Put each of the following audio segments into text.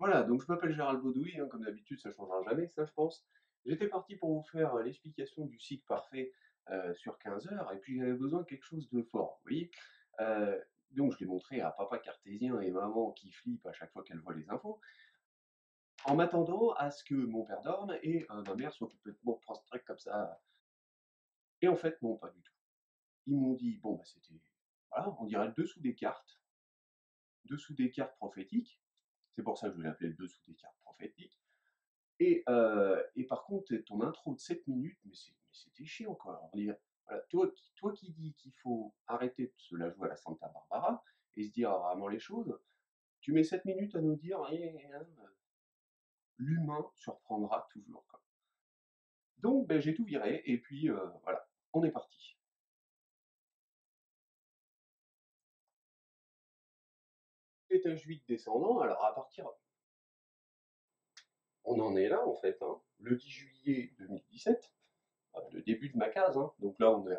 Voilà, donc je m'appelle Gérald Baudouin, hein, comme d'habitude, ça changera jamais, ça je pense. J'étais parti pour vous faire l'explication du cycle parfait sur 15 heures, et puis j'avais besoin de quelque chose de fort, vous voyez. Donc je l'ai montré à papa cartésien et maman qui flippe à chaque fois qu'elle voit les infos, en m'attendant à ce que mon père dorme et ma mère soit complètement prostrate comme ça. Et en fait, non, pas du tout. Ils m'ont dit, bon, bah c'était, voilà, on dirait le dessous des cartes prophétiques. C'est pour ça que je vais l'appeler le dessous des cartes prophétiques. Et par contre, ton intro de 7 minutes, mais c'était chiant, quoi. On dirait, voilà, toi qui dis qu'il faut arrêter de se la jouer à la Santa Barbara et se dire vraiment les choses, tu mets 7 minutes à nous dire l'humain surprendra toujours, quoi. Donc, ben, j'ai tout viré, et puis voilà, on est parti. Étage 8 descendant, alors à partir, on en est là en fait, hein, le 10 juillet 2017, le début de ma case, hein. Donc là, on est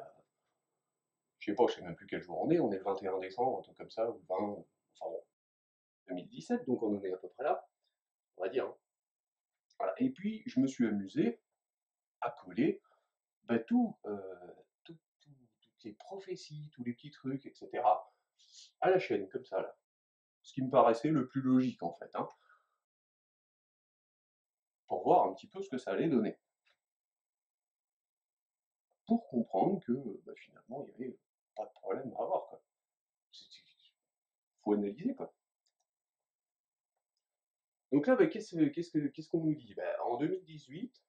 je sais pas, je sais même plus quel jour on est le 21 décembre, un truc comme ça, ou le 20, enfin bon, 2017, donc on en est à peu près là, on va dire, hein. Voilà. Et puis, je me suis amusé à coller bah, toutes les prophéties, tous les petits trucs, etc., à la chaîne, comme ça, là. Ce qui me paraissait le plus logique, en fait, hein, pour voir un petit peu ce que ça allait donner. Pour comprendre que, bah, finalement, il n'y avait pas de problème à avoir, quoi. Faut analyser, quoi. Donc là, bah, qu'est-ce qu'on nous dit? Bah, en 2018,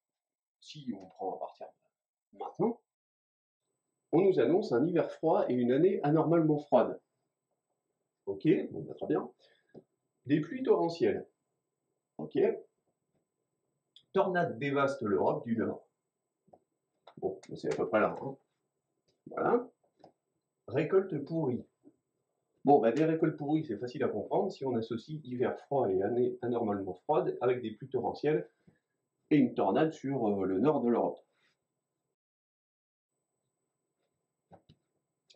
si on prend à partir de maintenant, on nous annonce un hiver froid et une année anormalement froide. Ok, bon, bah, très bien. Des pluies torrentielles. Ok. Tornades dévastent l'Europe du Nord. Bon, bah, c'est à peu près là, hein. Voilà. Récolte pourrie. Bon, bah, des récoltes pourries, c'est facile à comprendre si on associe hiver froid et année anormalement froide avec des pluies torrentielles et une tornade sur le nord de l'Europe.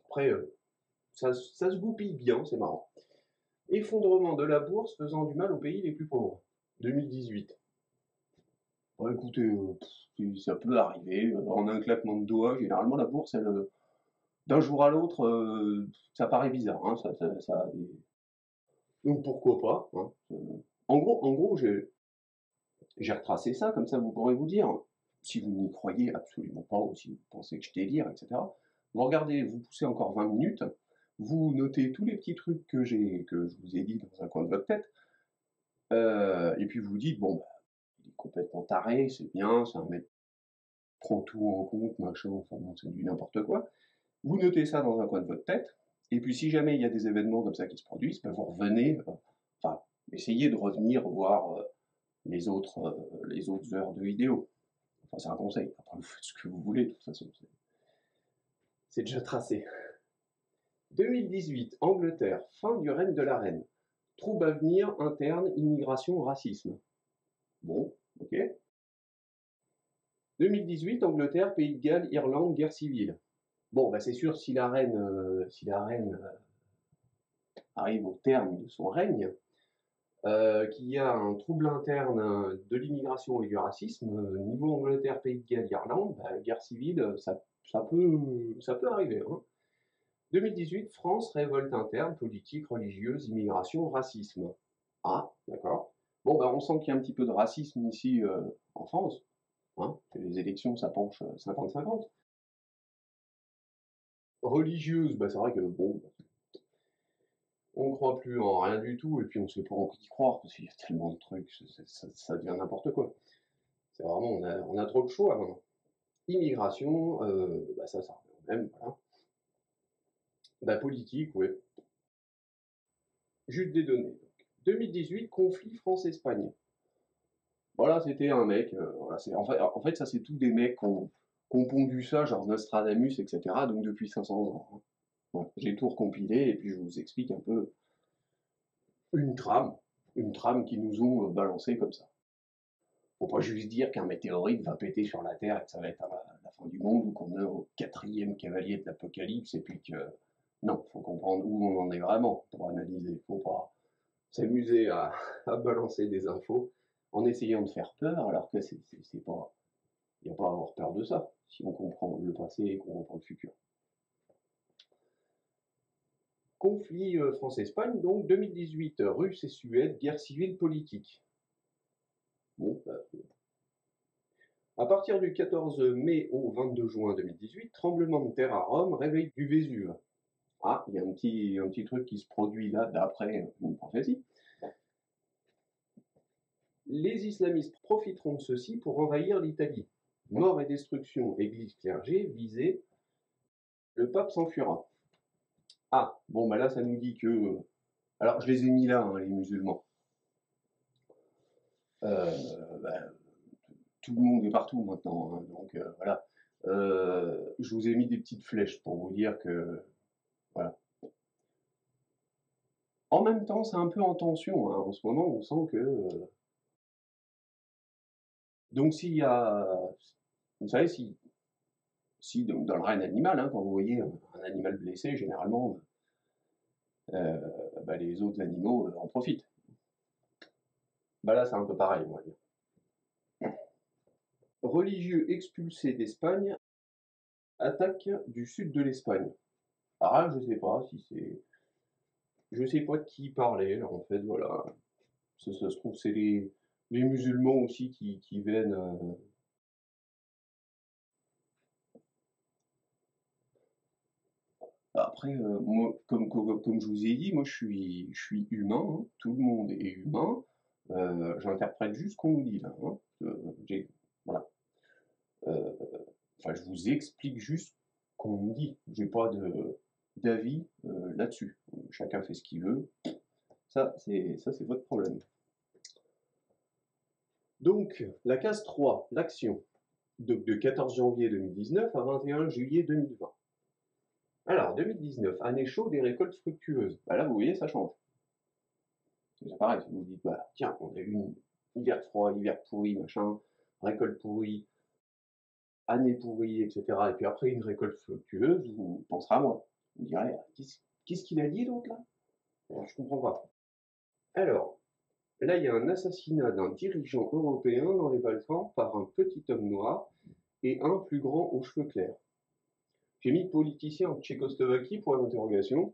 Après, ça se goupille bien, c'est marrant. Effondrement de la bourse faisant du mal aux pays les plus pauvres. 2018. Bon, écoutez, ça peut arriver, en un claquement de doigts. Généralement, la bourse, elle, d'un jour à l'autre, ça paraît bizarre, hein, donc pourquoi pas, hein. En gros, j'ai retracé ça, comme ça vous pourrez vous dire, si vous n'y croyez absolument pas, ou si vous pensez que je délire, etc. Vous regardez, vous poussez encore 20 minutes, vous notez tous les petits trucs que je vous ai dit dans un coin de votre tête, et puis vous vous dites, bon, bah, il est complètement taré, c'est bien, c'est un mec qui prend tout en compte, machin, enfin bon, c'est du n'importe quoi. Vous notez ça dans un coin de votre tête, et puis si jamais il y a des événements comme ça qui se produisent, ben vous revenez, enfin, essayez de revenir voir les autres heures de vidéo. Enfin, c'est un conseil, après vous faites ce que vous voulez, de toute façon, c'est déjà tracé. 2018, Angleterre, fin du règne de la reine. Trouble à venir, interne, immigration, racisme. Bon, ok. 2018, Angleterre, Pays de Galles, Irlande, guerre civile. Bon, bah c'est sûr, si la reine arrive au terme de son règne, qu'il y a un trouble interne de l'immigration et du racisme, niveau Angleterre, Pays de Galles, Irlande, bah, guerre civile, ça peut arriver, hein. 2018, France, révolte interne, politique, religieuse, immigration, racisme. Ah, d'accord. Bon, bah, on sent qu'il y a un petit peu de racisme ici en France, hein, que les élections, ça penche 50-50. Religieuse, bah, c'est vrai que bon, on ne croit plus en rien du tout, et puis on ne sait pas en qui croire, parce qu'il y a tellement de trucs, ça devient n'importe quoi. C'est vraiment, on a trop de choix maintenant. Immigration, bah ça revient au même, voilà. Bah politique, ouais. Juste des données. 2018, conflit France-Espagne. Voilà, c'était un mec, voilà, en fait, ça c'est tous des mecs qui ont pondu ça, genre Nostradamus, etc., donc depuis 500 ans, hein. Voilà, j'ai tout recompilé, et puis je vous explique un peu une trame, une trame qui nous ont balancé comme ça. Faut pas juste dire qu'un météorite va péter sur la Terre et que ça va être la fin du monde, ou qu'on est au quatrième cavalier de l'Apocalypse, et puis que... Non, faut comprendre où on en est vraiment pour analyser. Faut pas s'amuser à, à balancer des infos en essayant de faire peur, alors que c'est pas, il n'y a pas à avoir peur de ça, si on comprend le passé et qu'on comprend le futur. Conflit France-Espagne, donc 2018, Russes et Suède, guerre civile politique. Bon, bah, à partir du 14 mai au 22 juin 2018, tremblement de terre à Rome, réveil du Vésuve. Ah, il y a un petit truc qui se produit là d'après une prophétie. Les islamistes profiteront de ceci pour envahir l'Italie. Mort et destruction, église clergé, visée, le pape s'enfuira. Ah, bon, bah là, ça nous dit que. Alors, je les ai mis là, hein, les musulmans. Euh, bah, tout le monde est partout maintenant, hein, donc voilà. Je vous ai mis des petites flèches pour vous dire que. Voilà. En même temps, c'est un peu en tension, hein, en ce moment, on sent que. Donc, s'il y a. Vous savez, si donc, dans le règne animal, hein, quand vous voyez un animal blessé, généralement, euh, bah, les autres animaux en profitent. Bah là, c'est un peu pareil, on va dire. Religieux expulsés d'Espagne, attaque du sud de l'Espagne. Ah, je sais pas si c'est. Je sais pas de qui il parlait, là, en fait, voilà. Ça se trouve, c'est les musulmans aussi qui viennent. Après, moi, comme je vous ai dit, moi je suis humain, hein, tout le monde est humain. J'interprète juste ce qu'on nous dit là, hein. Voilà. Euh, Enfin, je vous explique juste ce qu'on me dit. J'ai pas d'avis là-dessus. Chacun fait ce qu'il veut. Ça c'est votre problème. Donc, la case 3, l'action. Donc, de 14 janvier 2019 à 21 juillet 2020. Alors, 2019, année chaude et récolte fructueuse. Bah là, vous voyez, ça change. C'est pareil, si vous dites, bah, tiens, on a eu une hiver froid, hiver pourri, machin, récolte pourrie, année pourrie, etc. Et puis après, une récolte fructueuse, vous penserez à moi. Vous direz, qu'est-ce qu'il a dit l'autre là? Je comprends pas. Alors, là, il y a un assassinat d'un dirigeant européen dans les Balkans par un petit homme noir et un plus grand aux cheveux clairs. J'ai mis politicien en Tchécoslovaquie pour l'interrogation.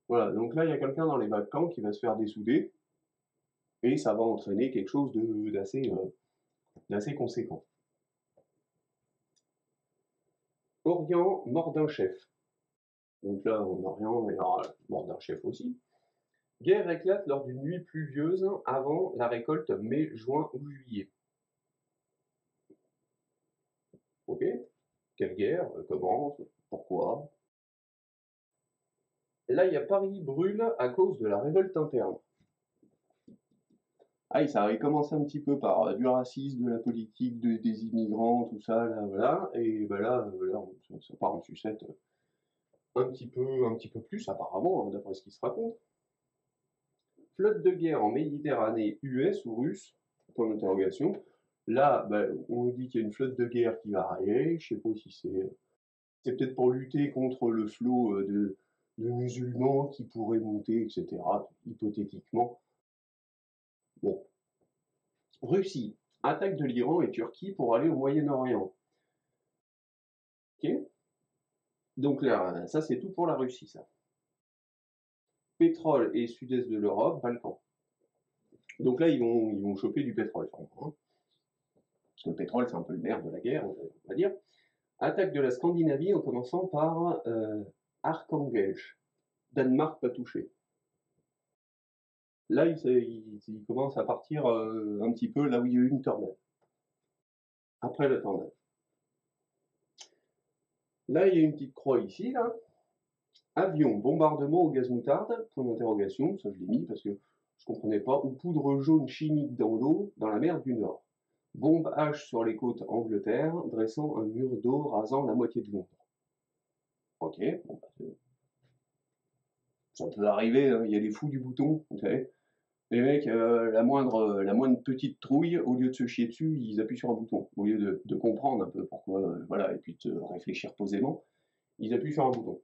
Voilà, donc là, il y a quelqu'un dans les Balkans qui va se faire dessouder et ça va entraîner quelque chose d'assez conséquent. Orient, mort d'un chef. Donc là, en Orient, il y aura mort d'un chef aussi. Guerre éclate lors d'une nuit pluvieuse avant la récolte mai, juin ou juillet. Ok. Quelle guerre? Comment? Pourquoi? Là, il y a Paris brûle à cause de la révolte interne. Ah, ça avait commencé un petit peu par du racisme, de la politique, des immigrants, tout ça, là, voilà. Et ben là ça part en sucette un petit peu plus, apparemment, hein, d'après ce qui se raconte. Flotte de guerre en Méditerranée US ou russe? Point d'interrogation. Là, on nous dit qu'il y a une flotte de guerre qui va arriver. Je sais pas si c'est peut-être pour lutter contre le flot de musulmans qui pourraient monter, etc. Hypothétiquement. Bon. Russie. Attaque de l'Iran et Turquie pour aller au Moyen-Orient. Ok. Donc là, ça c'est tout pour la Russie, ça. Pétrole et sud-est de l'Europe, Balkans. Donc là, ils vont choper du pétrole, hein. Parce que le pétrole, c'est un peu le nerf de la guerre, on va dire. Attaque de la Scandinavie en commençant par Arkhangelsk. Danemark pas touché. Là, il commence à partir un petit peu là où il y a eu une tornade. Après la tornade. Là, il y a une petite croix ici, là. Avion, bombardement au gaz moutarde, point d'interrogation, ça je l'ai mis parce que je comprenais pas, ou poudre jaune chimique dans l'eau, dans la mer du Nord. Bombe H sur les côtes Angleterre, dressant un mur d'eau rasant la moitié de Londres. Ok, bon, ça peut arriver, hein, il y a les fous du bouton, vous savez. Les mecs, la moindre petite trouille, au lieu de se chier dessus, ils appuient sur un bouton. Au lieu de comprendre un peu pourquoi, voilà, et puis de réfléchir posément, ils appuient sur un bouton.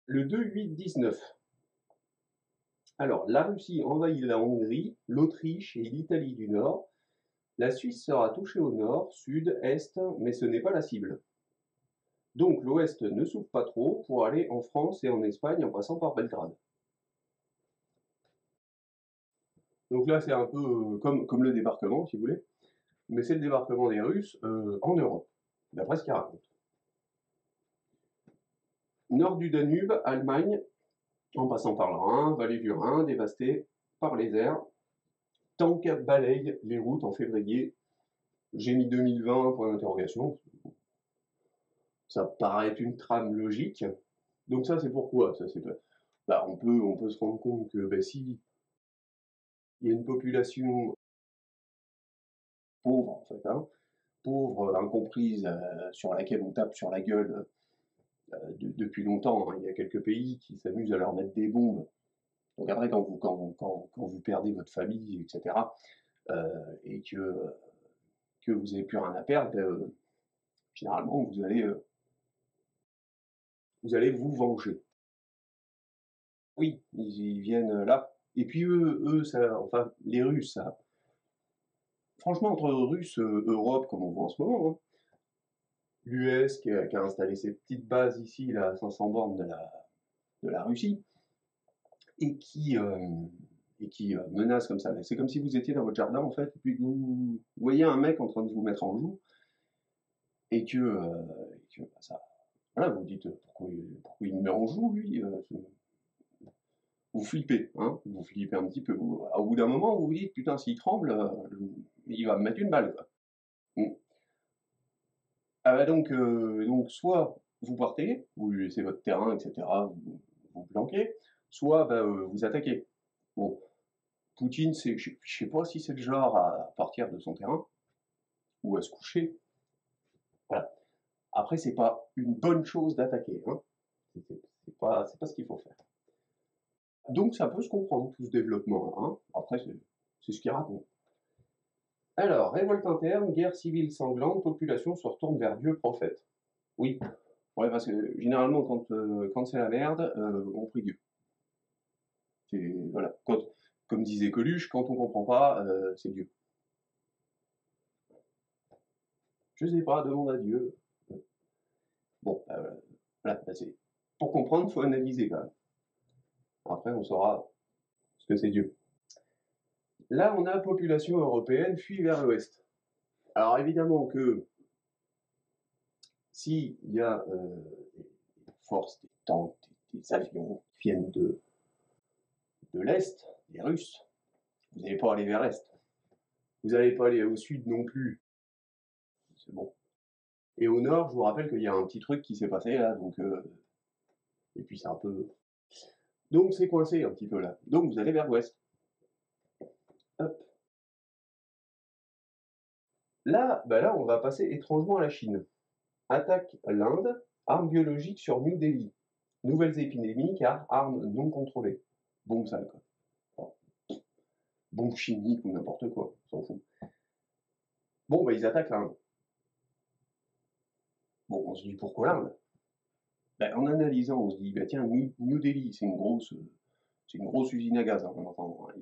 Le 2-8-19. Alors, la Russie envahit la Hongrie, l'Autriche et l'Italie du Nord. La Suisse sera touchée au nord, sud, est, mais ce n'est pas la cible. Donc l'ouest ne s'ouvre pas trop pour aller en France et en Espagne en passant par Belgrade. Donc là, c'est un peu comme le débarquement, si vous voulez, mais c'est le débarquement des Russes en Europe, d'après ce qu'il raconte. Nord du Danube, Allemagne, en passant par le Rhin, vallée du Rhin, dévastée par les airs. Tank balaye les routes en février. J'ai mis 2020, point d'interrogation. Ça paraît une trame logique. Donc ça, c'est pourquoi ça, c'est bah, on peut se rendre compte que bah, si il y a une population pauvre, en fait, hein, pauvre, incomprise, sur laquelle on tape sur la gueule depuis longtemps, hein. Il y a quelques pays qui s'amusent à leur mettre des bombes. Donc après, quand vous perdez votre famille, etc., et que vous n'avez plus rien à perdre, généralement, vous allez vous venger. Oui, ils viennent là. Et puis eux ça, enfin, les Russes, ça, franchement, entre Russes, Europe, comme on voit en ce moment, hein, l'US qui a installé ses petites bases ici, là, à 500 bornes de la Russie, et qui menace comme ça. C'est comme si vous étiez dans votre jardin, en fait, et puis que vous voyez un mec en train de vous mettre en joue, et que bah, ça, voilà, vous vous dites pourquoi il me met en joue, lui vous flippez, hein, vous flippez un petit peu. Au bout d'un moment, vous vous dites, putain, s'il tremble, il va me mettre une balle, quoi. Mm. Ah bah donc, soit vous partez, vous lui laissez votre terrain, etc., vous vous planquez, soit bah, vous attaquez. Bon, Poutine, je sais pas si c'est le genre à partir de son terrain, ou à se coucher. Voilà. Après, c'est pas une bonne chose d'attaquer, hein. C'est pas ce qu'il faut faire. Donc ça peut se comprendre, tout ce développement, hein. Après, c'est ce qu'il raconte. Alors, révolte interne, guerre civile sanglante, population se retourne vers Dieu prophète. Oui, ouais, parce que généralement, quand c'est la merde, on prie Dieu. Voilà. Comme disait Coluche, quand on comprend pas, c'est Dieu. Je sais pas, demande à Dieu. Bon, voilà, pour comprendre, il faut analyser quand même. Après, on saura ce que c'est Dieu. Là, on a la population européenne fuit vers l'ouest. Alors évidemment que s'il y a des forces, des tanks, des avions qui viennent de l'Est, des Russes, vous n'allez pas aller vers l'Est. Vous n'allez pas aller au sud non plus. C'est bon. Et au nord, je vous rappelle qu'il y a un petit truc qui s'est passé là, donc et puis c'est un peu. Donc c'est coincé un petit peu là. Donc vous allez vers l'ouest. Hop. Là, bah là, on va passer étrangement à la Chine. Attaque l'Inde, armes biologiques sur New Delhi. Nouvelles épidémies car armes non contrôlées. Bombe sale quoi. Enfin, bombe chimique ou n'importe quoi, on s'en fout. Bon, bah ils attaquent l'Inde. Bon, on se dit pourquoi l'Inde? Ben, en analysant, on se dit, bah, tiens, New Delhi, c'est une grosse usine à gaz, hein, on entend, hein.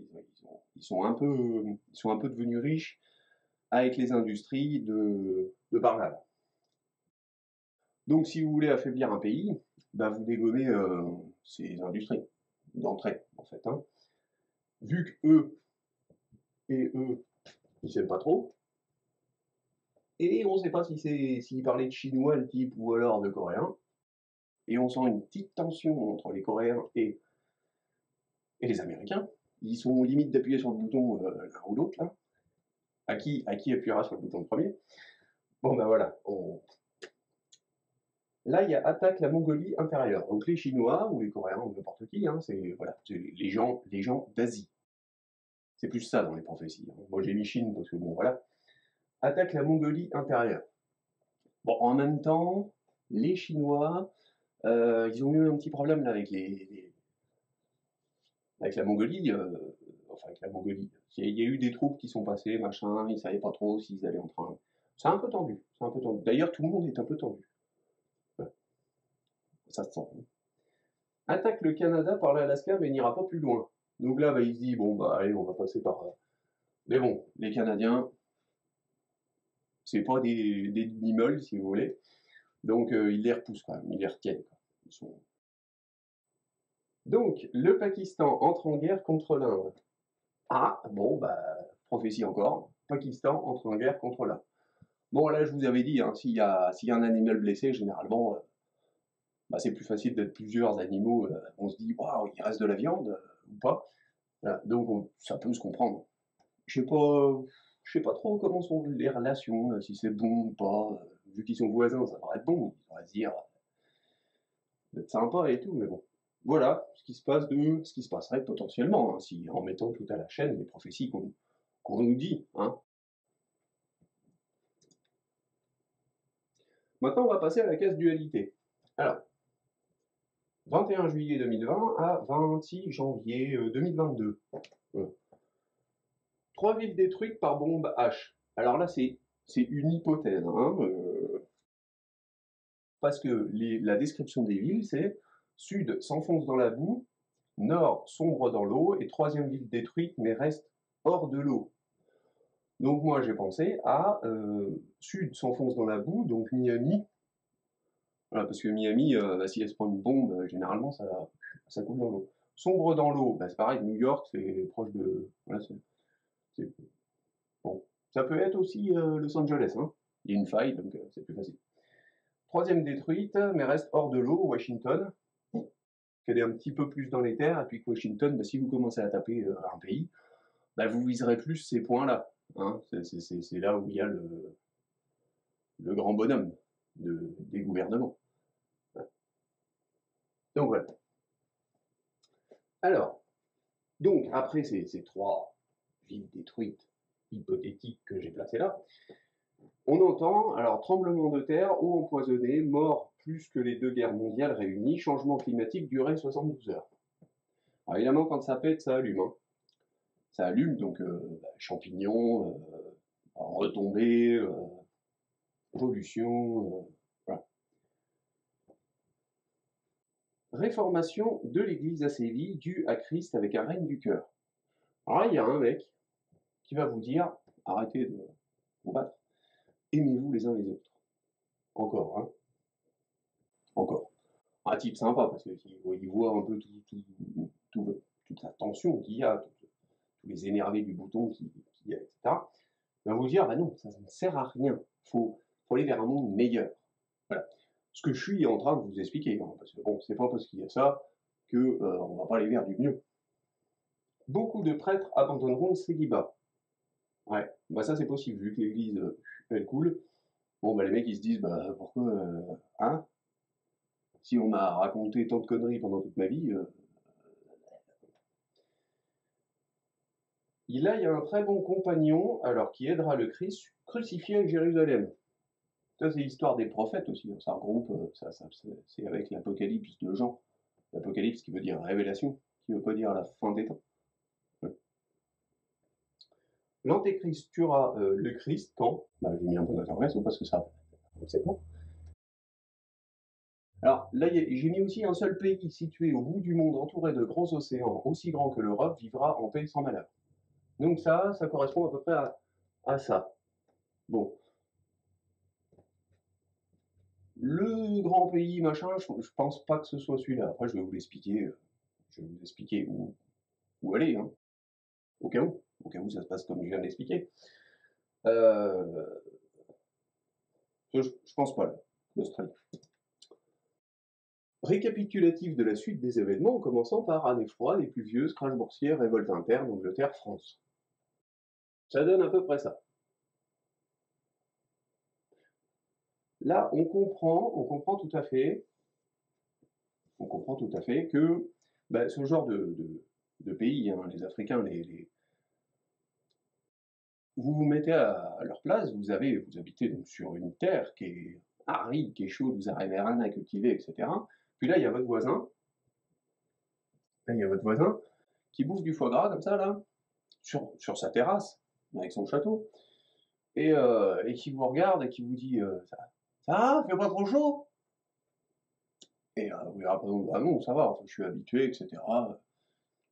Ils sont un peu devenus riches avec les industries de par là. Donc, si vous voulez affaiblir un pays, bah, vous dégommez ces industries d'entrée, en fait, hein. Vu qu'eux ils s'aiment pas trop, et on ne sait pas s'ils parlaient de chinois le type ou alors de coréen, et on sent une petite tension entre les Coréens et les Américains. Ils sont limite d'appuyer sur le bouton l'un ou l'autre, là. À qui appuiera sur le bouton le premier? Bon, ben voilà. Là, il y a attaque la Mongolie intérieure. Donc les Chinois ou les Coréens ou n'importe qui, hein, c'est les gens d'Asie. C'est plus ça dans les prophéties, hein. Moi, j'ai mis Chine parce que bon, voilà. Attaque la Mongolie intérieure. Bon, en même temps, les Chinois, ils ont eu un petit problème là avec la Mongolie, enfin avec la Mongolie. Il y a eu des troupes qui sont passées, machin, ils savaient pas trop s'ils allaient en train. C'est un peu tendu, c'est un peu tendu. D'ailleurs, tout le monde est un peu tendu. Ouais, ça se sent. attaque le Canada par l'Alaska mais n'ira pas plus loin. Donc là, bah, il se dit, bon, bah allez, on va passer par... Mais bon, les Canadiens, c'est pas des demi-molles, si vous voulez. Donc ils les repoussent quand même, ils les retiennent. Quoi. Ils sont... Donc, le Pakistan entre en guerre contre l'Inde. Ah, bon, bah, prophétie encore. Pakistan entre en guerre contre l'Inde. Bon, là, je vous avais dit, hein, s'il y a un animal blessé, généralement, bah, c'est plus facile d'être plusieurs animaux. On se dit, waouh, il reste de la viande ou pas. Voilà, donc, ça peut se comprendre. Je sais pas trop comment sont les relations, si c'est bon ou pas. Vu qu'ils sont voisins, ça devrait être bon. Ils devraient se dire, d'être sympa et tout, mais bon. Voilà ce qui se passe ce qui se passerait potentiellement, hein, si en mettant tout à la chaîne les prophéties qu'on nous dit. Hein. Maintenant, on va passer à la case dualité. Alors, 21 juillet 2020 à 26 janvier 2022. 3 villes détruites par bombe H. Alors là, c'est une hypothèse, hein, parce que la description des villes, c'est sud s'enfonce dans la boue, nord sombre dans l'eau, et troisième ville détruite mais reste hors de l'eau. Donc moi j'ai pensé à sud s'enfonce dans la boue, donc Miami, voilà, parce que Miami, bah, si elle se prend une bombe, généralement ça coule dans l'eau. Sombre dans l'eau, bah, c'est pareil, New York c'est proche de... Voilà, bon. Ça peut être aussi Los Angeles, hein. Il y a une faille, donc c'est plus facile. Troisième détruite, mais reste hors de l'eau, Washington, qu'elle est un petit peu plus dans les terres, et puis que Washington, bah, si vous commencez à taper un pays, bah, vous viserez plus ces points-là. Hein. C'est là où il y a le grand bonhomme des gouvernements. Donc voilà. Alors, donc après ces trois villes détruites hypothétiques que j'ai placées là, on entend, alors tremblement de terre, eau empoisonnée, mort plus que les deux guerres mondiales réunies, changement climatique durée 72 heures. Alors évidemment, quand ça pète, ça allume. Hein. Ça allume, donc champignons, retombées, pollution, voilà. Réformation de l'Église à Séville due à Christ avec un règne du cœur. Alors là, il y a un mec qui va vous dire arrêtez de vous battre, aimez-vous les uns les autres. Encore, hein. Encore. Un type sympa parce qu'il voit un peu toute la tension qu'il y a, tous les énervés du bouton qu'il y a, etc. Il va vous dire bah non, ça ne sert à rien. Faut aller vers un monde meilleur. Voilà. Ce que je suis en train de vous expliquer, hein, parce que bon, c'est pas parce qu'il y a ça que on va pas aller vers du mieux. Beaucoup de prêtres abandonneront le célibat. Ouais, bah ça c'est possible, vu que l'église elle coule. Bon bah les mecs ils se disent bah pourquoi hein? Si on m'a raconté tant de conneries pendant toute ma vie. Il y a un très bon compagnon, alors qui aidera le Christ crucifié à Jérusalem. Ça c'est l'histoire des prophètes aussi, hein. Ça regroupe, c'est avec l'Apocalypse de Jean. L'Apocalypse qui veut dire révélation, qui ne veut pas dire la fin des temps. L'Antéchrist tuera le Christ quand bah, j'ai mis un point d'interrogation parce que ça, c'est bon. Alors là, j'ai mis aussi un seul pays situé au bout du monde, entouré de grands océans, aussi grand que l'Europe, vivra en paix sans malheur. Donc ça correspond à peu près à ça. Bon. Le grand pays, machin, je pense pas que ce soit celui-là. Après, je vais vous l'expliquer. Je vais vous expliquer où aller, hein, au cas où. Au cas où ça se passe comme je viens de l'expliquer. Euh, je pense pas là, l'Australie. Récapitulatif de la suite des événements en commençant par année froide et pluvieuse, crash boursier, révolte interne, Angleterre, France. Ça donne à peu près ça. Là, on comprend tout à fait, que bah, ce genre de pays, hein, les Africains, vous vous mettez à leur place, vous habitez donc sur une terre qui est aride, qui est chaude, vous n'arrivez rien à cultiver, etc. Puis là, il y a votre voisin, qui bouffe du foie gras comme ça, là, sur sa terrasse, avec son château, et qui vous regarde et qui vous dit ça va, fait pas trop chaud? Et vous lui répondez: «Bah non, ça va, enfin, je suis habitué, et cetera».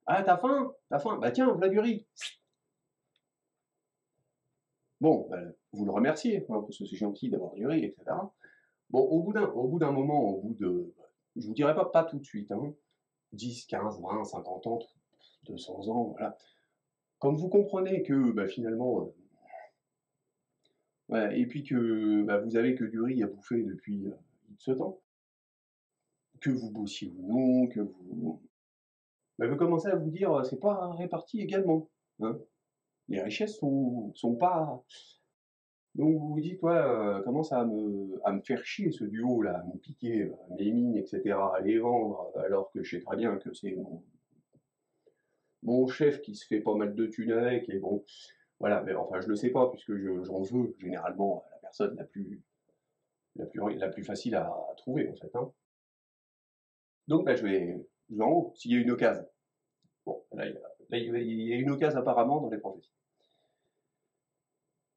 «Ah, t'as faim? T'as faim? Bah tiens, voilà du riz». Bon, bah, vous le remerciez, hein, parce que c'est gentil d'avoir du riz, et cetera. Bon, au bout d'un moment, au bout de, je vous dirais pas tout de suite, hein, 10, 15, 20, 50 ans, 200 ans, voilà. Quand vous comprenez que, bah, finalement, ouais, et puis que, bah, vous avez que du riz à bouffer depuis, X temps, que vous bossiez ou non, que vous, bah, vous commencez à vous dire, «C'est pas réparti également», hein. Les richesses sont pas, donc vous vous dites: «Ouais, commence à me faire chier ce duo-là, à me piquer, mes mines, et cetera, à les vendre, alors que je sais très bien que c'est mon chef qui se fait pas mal de thunes avec», et bon, voilà, mais enfin je le sais pas puisque j'en veux généralement à la personne la plus facile à trouver, en fait, hein. Donc bah, je vais en haut, s'il y a une occasion. Bon, là il y a une occasion apparemment dans les prophéties.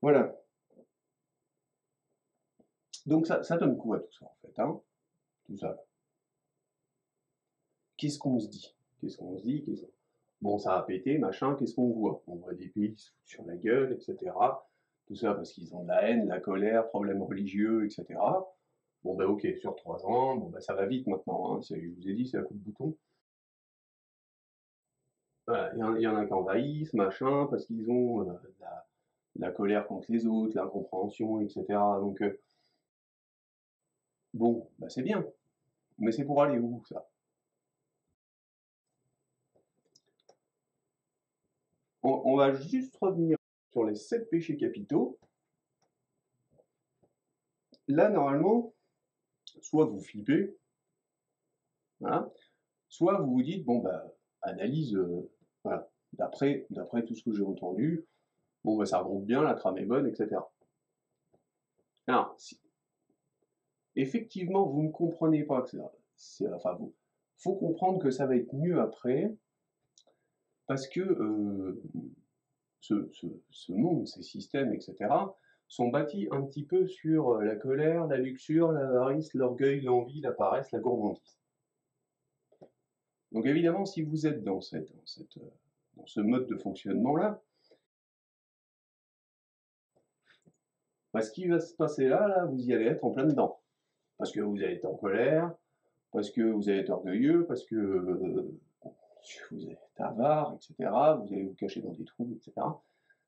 Voilà, donc ça donne quoi tout ça, en fait, hein? Tout ça. Qu'est-ce qu'on se dit? Qu'est-ce qu'on se dit? Bon, ça a pété, machin, qu'est-ce qu'on voit? On voit des pays qui se foutent sur la gueule, et cetera. Tout ça parce qu'ils ont de la haine, de la colère, problèmes religieux, et cetera. Bon, bah ok, sur 3 ans, bon, bah ça va vite maintenant, hein, je vous ai dit, c'est à coup de bouton. Voilà, il y en a qui envahissent, machin, parce qu'ils ont de la colère contre les autres, l'incompréhension, et cetera. Donc, bon, bah c'est bien, mais c'est pour aller où ça? On va juste revenir sur les 7 péchés capitaux. Là, normalement, soit vous flippez, voilà, soit vous vous dites: «Bon, bah, analyse, voilà, d'après tout ce que j'ai entendu, bon, bah, ça regroupe bien, la trame est bonne, et cetera». Alors, si effectivement vous ne comprenez pas que ça, enfin, vous, faut comprendre que ça va être mieux après, parce que, ce monde, ces systèmes, et cetera, sont bâtis un petit peu sur, la colère, la luxure, l'avarice, l'orgueil, l'envie, la paresse, la gourmandise. Donc évidemment, si vous êtes dans ce mode de fonctionnement-là, bah, ce qui va se passer là, vous y allez être en plein dedans. Parce que vous allez être en colère, parce que vous allez être orgueilleux, parce que, vous allez être avare, et cetera, vous allez vous cacher dans des trous, et cetera.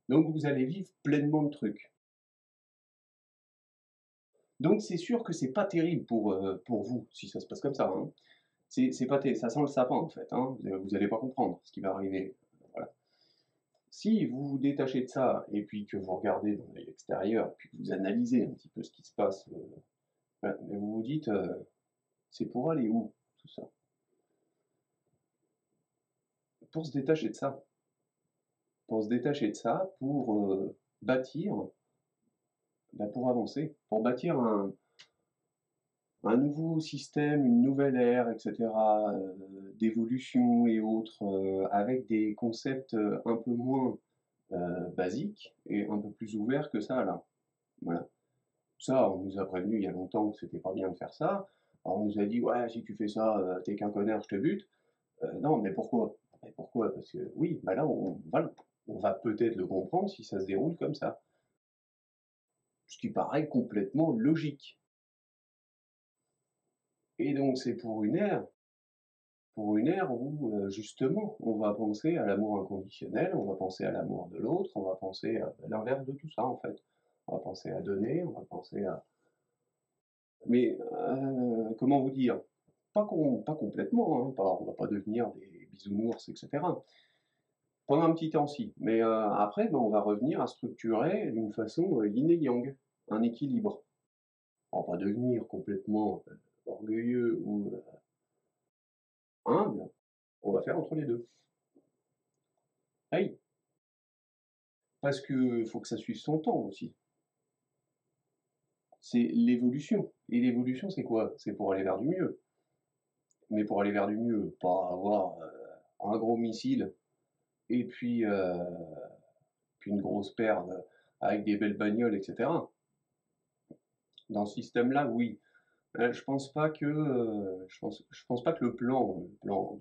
Donc vous allez vivre pleinement le truc. Donc c'est sûr que c'est pas terrible pour vous, si ça se passe comme ça, hein. C'est pas terrible, ça sent le sapin, en fait, hein. Vous allez pas comprendre ce qui va arriver, voilà. Si vous vous détachez de ça et puis que vous regardez dans l'œil extérieur, puis que vous analysez un petit peu ce qui se passe, voilà, mais vous vous dites, «C'est pour aller où tout ça?» Pour se détacher de ça. Pour se détacher de ça, pour, bâtir, bah, pour avancer, pour bâtir un nouveau système, une nouvelle ère, et cetera, d'évolution et autres, avec des concepts, un peu moins, basiques et un peu plus ouverts que ça là. Voilà. Ça, on nous a prévenus il y a longtemps que c'était pas bien de faire ça. Alors on nous a dit: «Ouais, si tu fais ça, tu qu'un connard, je te bute». Non, mais pourquoi? Mais pourquoi? Parce que oui, bah, là, on va peut-être le comprendre si ça se déroule comme ça. Ce qui paraît complètement logique, et donc c'est pour une ère où, justement, on va penser à l'amour inconditionnel, on va penser à l'amour de l'autre, on va penser à l'inverse de tout ça, en fait. On va penser à donner, on va penser à, mais, comment vous dire? Pas complètement, hein, on va pas devenir des bisounours, et cetera. Pendant un petit temps, si, mais, après, ben, on va revenir à structurer d'une façon, yin et yang, un équilibre. On va pas devenir complètement, orgueilleux ou, humble, on va faire entre les 2. Aïe! Parce que faut que ça suive son temps aussi. C'est l'évolution, et l'évolution, c'est quoi? C'est pour aller vers du mieux. Mais pour aller vers du mieux, pas avoir, un gros missile et puis une grosse paire avec des belles bagnoles, et cetera. Dans ce système-là, oui. Je pense pas que, je pense pas que le plan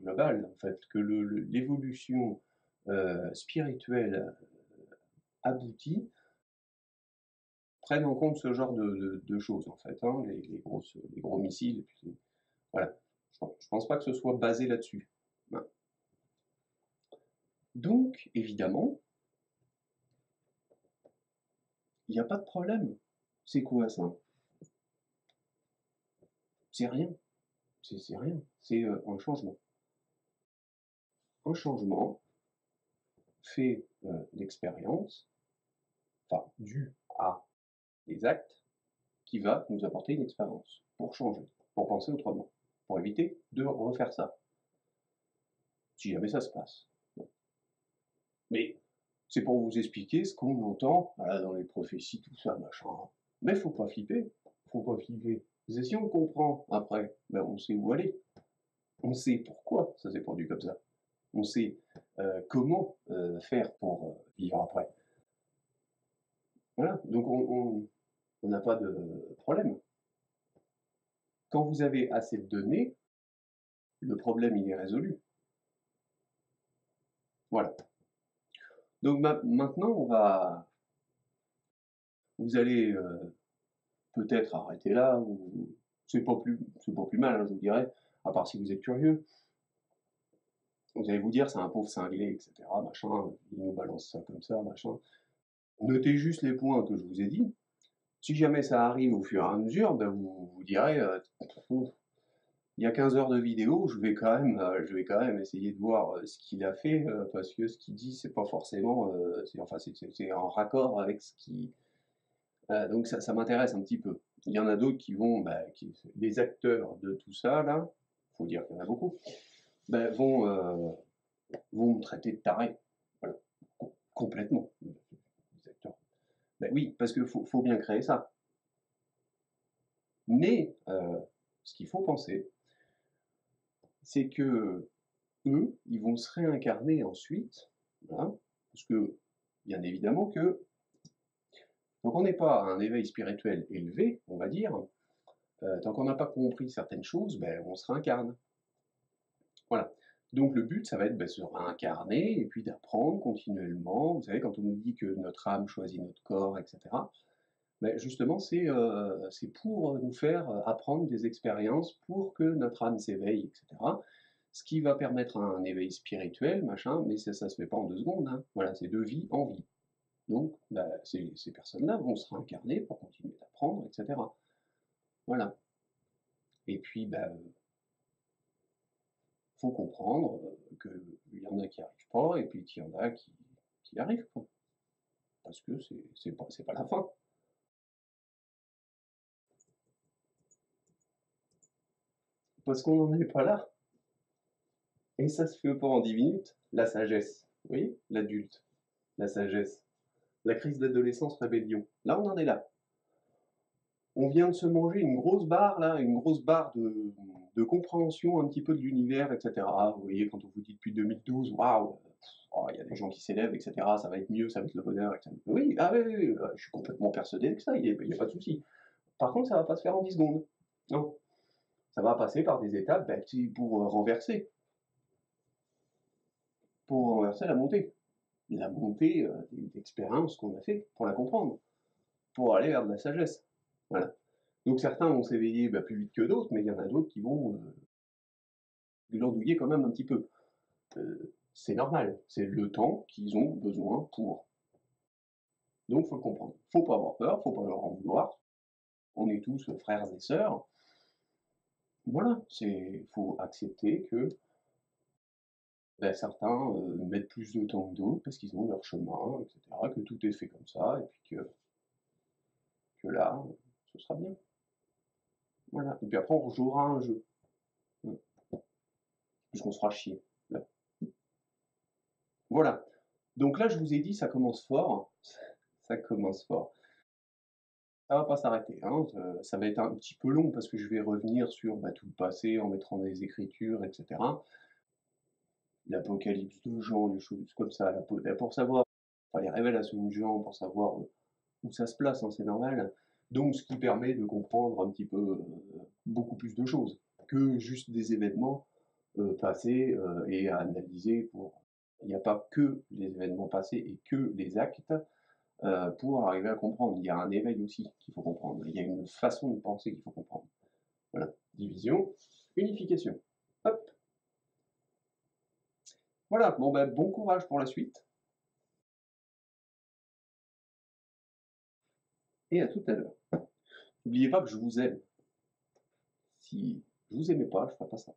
global, en fait, que l'évolution, spirituelle aboutie prenne en compte ce genre de choses, en fait, hein, les gros missiles et puis voilà. Je pense pas que ce soit basé là-dessus. Hein. Donc évidemment, il y a pas de problème. C'est quoi ça? C'est rien, c'est rien, c'est, un changement. Un changement fait, d'expérience, enfin dû à des actes qui va nous apporter une expérience, pour changer, pour penser autrement, pour éviter de refaire ça, si jamais ça se passe. Mais c'est pour vous expliquer ce qu'on entend voilà, dans les prophéties, tout ça, machin. Mais faut pas flipper, faut pas flipper. C'est si on comprend après, ben on sait où aller, on sait pourquoi ça s'est produit comme ça, on sait comment faire pour vivre après. Voilà, donc on n'a pas de problème. Quand vous avez assez de données, le problème il est résolu. Voilà. Donc maintenant, vous allez peut-être arrêter là, ou c'est pas plus mal, hein, je vous dirais, à part si vous êtes curieux. Vous allez vous dire, c'est un pauvre cinglé, etc., machin, il nous balance ça comme ça, machin. Notez juste les points que je vous ai dit. Si jamais ça arrive au fur et à mesure, ben vous vous direz, il y a 15 heures de vidéo, je vais quand même essayer de voir ce qu'il a fait, parce que ce qu'il dit, c'est pas forcément, enfin, c'est en raccord avec ce qui, donc ça m'intéresse un petit peu. Il y en a d'autres qui vont, les acteurs de tout ça là, faut dire qu'il y en a beaucoup, vont me traiter de taré. Voilà, complètement. Les acteurs. Ben oui, parce qu'il faut bien créer ça. Mais ce qu'il faut penser, c'est que eux, ils vont se réincarner ensuite, voilà, parce que bien évidemment que tant qu'on n'est pas à un éveil spirituel élevé, on va dire, tant qu'on n'a pas compris certaines choses, ben, on se réincarne. Voilà. Donc le but, ça va être de se réincarner et puis d'apprendre continuellement. Vous savez, quand on nous dit que notre âme choisit notre corps, etc., ben justement, c'est pour nous faire apprendre des expériences pour que notre âme s'éveille, etc. Ce qui va permettre un éveil spirituel, machin, mais ça ne se fait pas en 2 secondes. Hein. Voilà, c'est de vie en vie. Donc, ces personnes-là vont se réincarner pour continuer d'apprendre, etc. Voilà. Et puis, faut comprendre qu'il y en a qui n'y arrivent pas, et puis qu'il y en a qui y arrivent, quoi. Parce que c'est pas la fin. Parce qu'on n'en est pas là. Et ça se fait pas en 10 minutes. La sagesse, vous voyez, l'adulte, la sagesse. La crise d'adolescence, rébellion. Là, on en est là. On vient de se manger une grosse barre, là, une grosse barre de compréhension un petit peu de l'univers, etc. Vous voyez, quand on vous dit depuis 2012, waouh, oh, il y a des gens qui s'élèvent, etc. Ça va être mieux, ça va être le bonheur, etc. Oui, ah oui, oui, oui, je suis complètement persuadé que ça, il n'y a pas de souci. Par contre, ça va pas se faire en 10 secondes. Non. Ça va passer par des étapes pour renverser la montée. La montée d'expérience qu'on a fait pour la comprendre, pour aller vers de la sagesse. Voilà. Donc certains vont s'éveiller plus vite que d'autres, mais il y en a d'autres qui vont glandouiller quand même un petit peu. C'est normal, c'est le temps qu'ils ont besoin pour. Donc faut le comprendre. Faut pas avoir peur, faut pas leur en vouloir. On est tous frères et sœurs. Voilà, faut accepter que certains mettent plus de temps que d'autres parce qu'ils ont leur chemin, etc. Que tout est fait comme ça, et puis que là, ce sera bien. Voilà. Et puis après, on rejouera un jeu. Puisqu'on se fera chier. Là. Voilà. Donc là, je vous ai dit, ça commence fort. Ça commence fort. Ça va pas s'arrêter. Hein. Ça va être un petit peu long parce que je vais revenir sur tout le passé en mettant des écritures, etc. L'Apocalypse de Jean, les choses comme ça. Pour savoir, enfin, les révélations de Jean, pour savoir où ça se place, hein, c'est normal. Donc ce qui permet de comprendre un petit peu beaucoup plus de choses que juste des événements passés et à analyser pour... Il n'y a pas que les événements passés et que les actes pour arriver à comprendre. Il y a un éveil aussi qu'il faut comprendre. Il y a une façon de penser qu'il faut comprendre. Voilà. Division, unification. Hop. Voilà. Bon, ben, bon courage pour la suite. Et à tout à l'heure. N'oubliez pas que je vous aime. Si je vous aimais pas, je ferais pas ça.